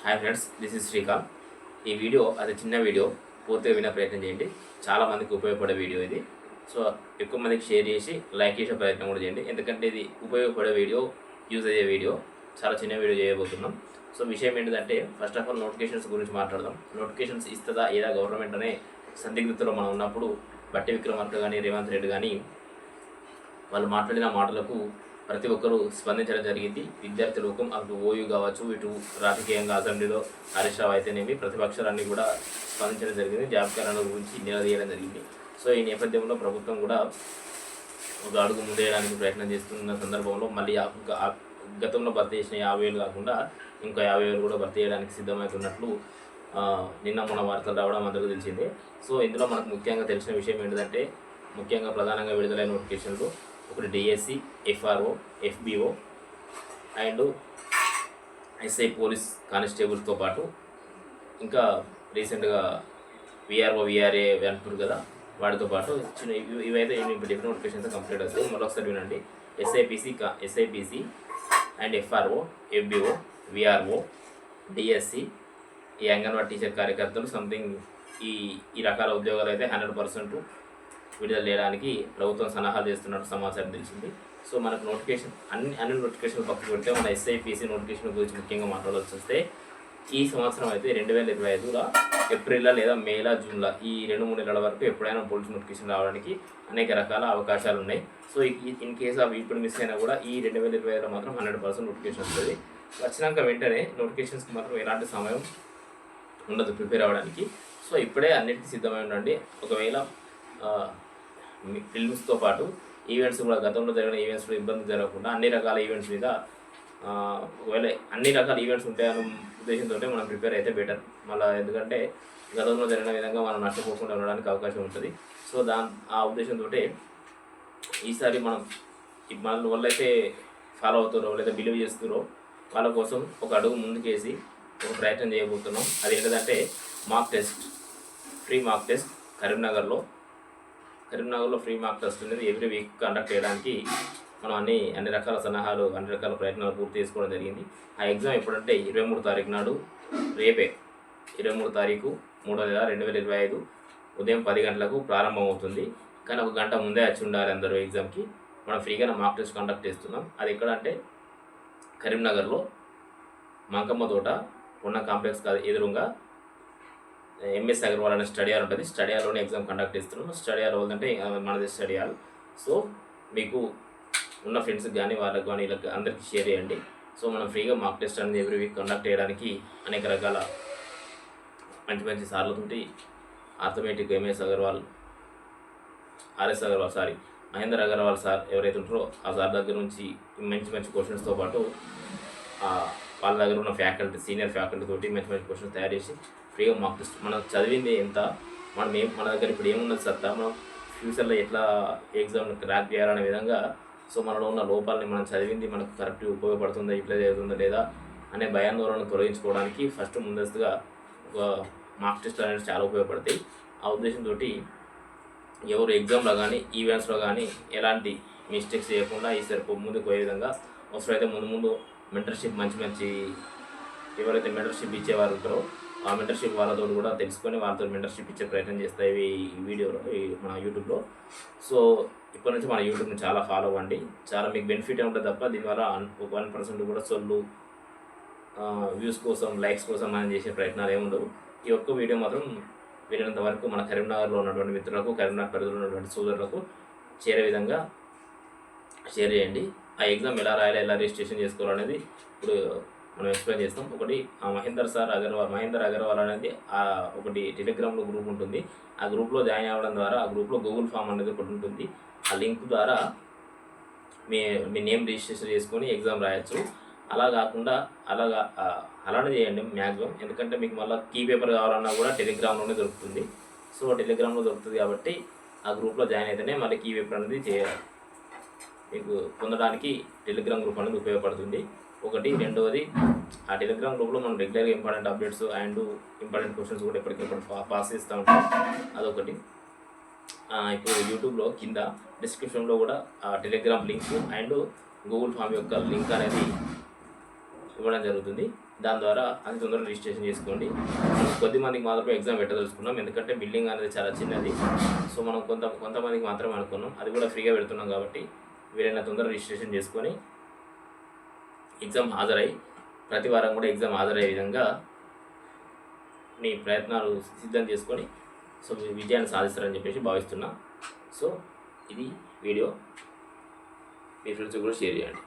Hi friends, this is Srikanth. ఈ video అది చిన్న వీడియో, పూర్తిగా వినే ప్రయత్నం చేయండి. చాలామందికి ఉపయోగపడే వీడియో ఇది. సో ఎక్కువ మందికి షేర్ చేసి లైక్ చేసే ప్రయత్నం కూడా చేయండి. ఎందుకంటే ఇది ఉపయోగపడే వీడియో, యూజ్ అయ్యే వీడియో. చాలా చిన్న వీడియో చేయబోతున్నాం. సో విషయం ఏంటంటే, ఫస్ట్ ఆఫ్ ఆల్ నోటిఫికేషన్స్ గురించి మాట్లాడదాం. నోటిఫికేషన్స్ ఇస్తుందా ఏదా గవర్నమెంట్ అనే సందిగ్ధతలో మనం ఉన్నప్పుడు బట్టి విక్రమార్క కానీ, రేవంత్ రెడ్డి కానీ వాళ్ళు మాట్లాడిన మాటలకు ప్రతి ఒక్కరూ స్పందించడం జరిగింది. విద్యార్థి లోకం అటు ఓయూ కావచ్చు, ఇటు రాజకీయంగా అసెంబ్లీలో హరీష్ రావు అయితేనేమి ప్రతిపక్షాలన్నీ కూడా స్పందించడం జరిగింది. జాబ్ క్యాలెండర్ గురించి నిలదీయడం జరిగింది. సో ఈ నేపథ్యంలో ప్రభుత్వం కూడా ఒక అడుగు ముందేయడానికి ప్రయత్నం చేస్తున్న సందర్భంలో మళ్ళీ గతంలో భర్తీ చేసిన 50,000 కాకుండా ఇంకా 50,000 కూడా భర్తీ చేయడానికి సిద్ధమవుతున్నట్లు నిన్న మొన్న వార్తలు రావడం అందరికీ తెలిసిందే. సో ఇందులో మనకు ముఖ్యంగా తెలిసిన విషయం ఏంటంటే, ముఖ్యంగా ప్రధానంగా విడుదలైన నోటిఫికేషన్లు ఒకటి DSC, FRO, FBO and SI police కానిస్టేబుల్స్తో పాటు ఇంకా రీసెంట్గా విఆర్ఓ, విఆర్ఏ అంటారు కదా, వాటితో పాటు చిన్న ఇవైతే డిఫరెంట్ నోటిఫికేషన్స్ కంప్లీట్ అవుతాయి. మరొకసారి వినండి. SIPC and FRO, FBO, VRO, DSC, ఈ అంగన్వాడీ టీచర్ కార్యకర్తలు సంథింగ్ ఈ రకాల ఉద్యోగాలు అయితే 100% విడుదల చేయడానికి ప్రభుత్వం సలహాలు చేస్తున్నట్టు సమాచారం తెలిసింది. సో మనకు నోటిఫికేషన్ అన్ని నోటిఫికేషన్లు పక్కకు పెడితే మన ఎస్ఐపిసి నోటిఫికేషన్ గురించి ముఖ్యంగా మాట్లాడాల్సి వస్తే, ఈ సంవత్సరం అయితే 2025లో ఏప్రిల్లో లేదా మేలా జూన్లో ఈ 2-3 నెలల వరకు ఎప్పుడైనా పోలీస్ నోటిఫికేషన్ రావడానికి అనేక రకాల అవకాశాలు ఉన్నాయి. సో ఇన్ కేస్ ఆఫ్ ఇప్పుడు మిస్ అయినా కూడా ఈ 2025లో మాత్రం 100% నోటిఫికేషన్ వస్తుంది. వచ్చినాక వెంటనే నోటిఫికేషన్స్కి మాత్రం ఎలాంటి సమయం ఉండదు ప్రిపేర్ అవ్వడానికి. సో ఇప్పుడే అన్నిటికీ సిద్ధమై ఉండండి. ఒకవేళ ఫిల్మ్స్తో పాటు ఈవెంట్స్ కూడా, గతంలో జరిగిన ఈవెంట్స్లో ఇబ్బంది జరగకుండా అన్ని రకాల ఈవెంట్స్ మీద ఒకవేళ అన్ని రకాల ఈవెంట్స్ ఉంటాయన్న ఉద్దేశంతో మనం ప్రిపేర్ అయితే బెటర్. మళ్ళీ ఎందుకంటే గతంలో జరిగిన విధంగా మనం నష్టపోకుండా ఉండడానికి అవకాశం ఉంటుంది. సో ఆ ఉద్దేశంతో ఈసారి మన వాళ్ళైతే ఫాలో అవుతారో లేదా బిలీవ్ చేస్తారో వాళ్ళ కోసం ఒక అడుగు ముందుకేసి ఒక ప్రయత్నం చేయబోతున్నాం. అది ఏంటంటే ఫ్రీ మాక్ టెస్ట్ కరీంనగర్లో ఫ్రీ మాక్ టెస్ట్ అనేది ఎవ్రీ వీక్ కండక్ట్ చేయడానికి మనం అన్ని రకాల సలహాలు, అన్ని రకాల ప్రయత్నాలు పూర్తి చేసుకోవడం జరిగింది. ఆ ఎగ్జామ్ ఎప్పుడంటే 23 తారీఖు నాడు, రేపే 23 తారీఖు 3వ నెల 2025 ఉదయం 10 గంటలకు ప్రారంభమవుతుంది. కానీ ఒక గంట ముందే వచ్చి ఉండాలి అందరూ ఎగ్జామ్కి. మనం ఫ్రీగానే మాక్ టెస్ట్ కండక్ట్ చేస్తున్నాం. అది ఎక్కడంటే కరీంనగర్లో మంకమ్మ తోట ఉన్న కాంప్లెక్స్ కాదు, ఎదురుగా ఎంఎస్ అగర్వాల్ అనే స్టడీ హాల్ ఉంటుంది. స్టడీ హాల్లోనే ఎగ్జామ్ కండక్ట్ చేస్తున్నాం. స్టడీ హాల్ అంటే మనది స్టడీ హాల్. సో మీకు ఉన్న ఫ్రెండ్స్కి కానీ వాళ్ళకి కానీ వీళ్ళకి అందరికీ షేర్ చేయండి. సో మనం ఫ్రీగా మాక్ టెస్ట్ అనేది ఎవ్రీ వీక్ కండక్ట్ చేయడానికి అనేక రకాల మంచి సార్లతోటి arithmetic MS Agarwal, Mahender Agarwal sir ఎవరైతే ఉంటారో ఆ సార్ దగ్గర నుంచి మంచి క్వశ్చన్స్తో పాటు వాళ్ళ దగ్గర ఉన్న ఫ్యాకల్టీ, సీనియర్ ఫ్యాకల్టీ తోటి మంచి క్వశ్చన్స్ తయారు చేసి ఫ్రీగా మాక్ టెస్ట్. మనం చదివింది ఎంత, మన దగ్గర ఇప్పుడు ఏమున్నది సత్తా, మనం ఫ్యూచర్లో ఎట్లా ఎగ్జామ్ని క్రాక్ చేయాలనే విధంగా, సో మనలో ఉన్న లోపాలని మనం చదివింది మనకు కరెక్ట్గా ఉపయోగపడుతుందా, ఇట్లా జరుగుతుందా లేదా అనే భయాందోళనను తొలగించుకోవడానికి ఫస్ట్ ముందస్తుగా ఒక మాక్ టెస్ట్ అనేది చాలా ఉపయోగపడతాయి. ఆ ఉద్దేశంతో ఎవరు ఎగ్జామ్లో కానీ ఈవెంట్స్లో కానీ ఎలాంటి మిస్టేక్స్ చేయకుండా ఈసారి ముందుకు పోయే విధంగా అవసరమైతే ముందు మెంటర్షిప్ మంచి ఎవరైతే మెంటర్షిప్ ఇచ్చేవారు ఉంటారో ఆ మెంటర్షిప్ వాళ్ళతో కూడా తెలుసుకొని వాళ్ళతో మెంటర్షిప్ ఇచ్చే ప్రయత్నం చేస్తాయి ఈ వీడియోలో, మన యూట్యూబ్లో. సో ఇప్పటి నుంచి మన యూట్యూబ్ని చాలా ఫాలో అవ్వండి. చాలా మీకు బెనిఫిట్ ఉంటుంది తప్ప దీనివల్ల 1% కూడా సొల్లు వ్యూస్ కోసం, లైక్స్ కోసం మనం చేసే ప్రయత్నాలు ఏముండవు. ఈ ఒక్క వీడియో మాత్రం వీలైనంత వరకు మన కరీంనగర్లో ఉన్నటువంటి మిత్రులకు, కరీంనగర్ పరిధిలో ఉన్నటువంటి సోదరులకు చేరే విధంగా షేర్ చేయండి. ఆ ఎగ్జామ్ ఎలా రాయాలి, ఎలా రిజిస్ట్రేషన్ చేసుకోవాలనేది ఇప్పుడు మనం ఎక్స్ప్లెయిన్ చేస్తాం. ఒకటి మహేందర్ అగర్వాల్ అనేది ఒకటి టెలిగ్రామ్లో గ్రూప్ ఉంటుంది. ఆ గ్రూప్లో జాయిన్ అవ్వడం ద్వారా ఆ గ్రూప్లో గూగుల్ ఫామ్ అనేది ఒకటి ఉంటుంది. ఆ లింక్ ద్వారా మీ నేమ్ రిజిస్ట్రేషన్ చేసుకొని ఎగ్జామ్ రాయొచ్చు. అలా కాకుండా అలానే చేయండి మ్యాక్సిమం. ఎందుకంటే మీకు మళ్ళీ కీ పేపర్ కావాలన్నా కూడా టెలిగ్రామ్లోనే దొరుకుతుంది. సో టెలిగ్రామ్లో దొరుకుతుంది కాబట్టి ఆ గ్రూప్లో జాయిన్ అయితేనే మళ్ళీ కీ పేపర్ అనేది మీకు పొందడానికి టెలిగ్రామ్ గ్రూప్ అనేది ఉపయోగపడుతుంది. ఒకటి. రెండవది, ఆ టెలిగ్రామ్ గ్రూప్లో మనం రెగ్యులర్గా important updates and important questions కూడా ఎప్పటికెప్పుడు పాస్ చేస్తూ ఉంటాం. అదొకటి. ఇప్పుడు యూట్యూబ్లో కింద డిస్క్రిప్షన్లో కూడా Telegram link and Google form యొక్క లింక్ అనేది ఇవ్వడం జరుగుతుంది. దాని ద్వారా అతి తొందరగా రిజిస్ట్రేషన్ చేసుకోండి. కొద్ది మందికి మాత్రమే ఎగ్జామ్ పెట్టదలుచుకున్నాం, ఎందుకంటే బిల్డింగ్ అనేది చాలా చిన్నది. సో మనం కొంతమందికి మాత్రమే అనుకున్నాం, అది కూడా ఫ్రీగా పెడుతున్నాం కాబట్టి వీలైనా తొందరగా రిజిస్ట్రేషన్ చేసుకొని ఎగ్జామ్ హాజరై ప్రతి వారం కూడా ఎగ్జామ్ హాజరయ్యే విధంగా మీ ప్రయత్నాలు సిద్ధం చేసుకొని సో విజయాన్ని సాధిస్తారని చెప్పేసి భావిస్తున్నా. సో ఇది వీడియో మీ ఫ్రెండ్స్ కూడా షేర్ చేయండి.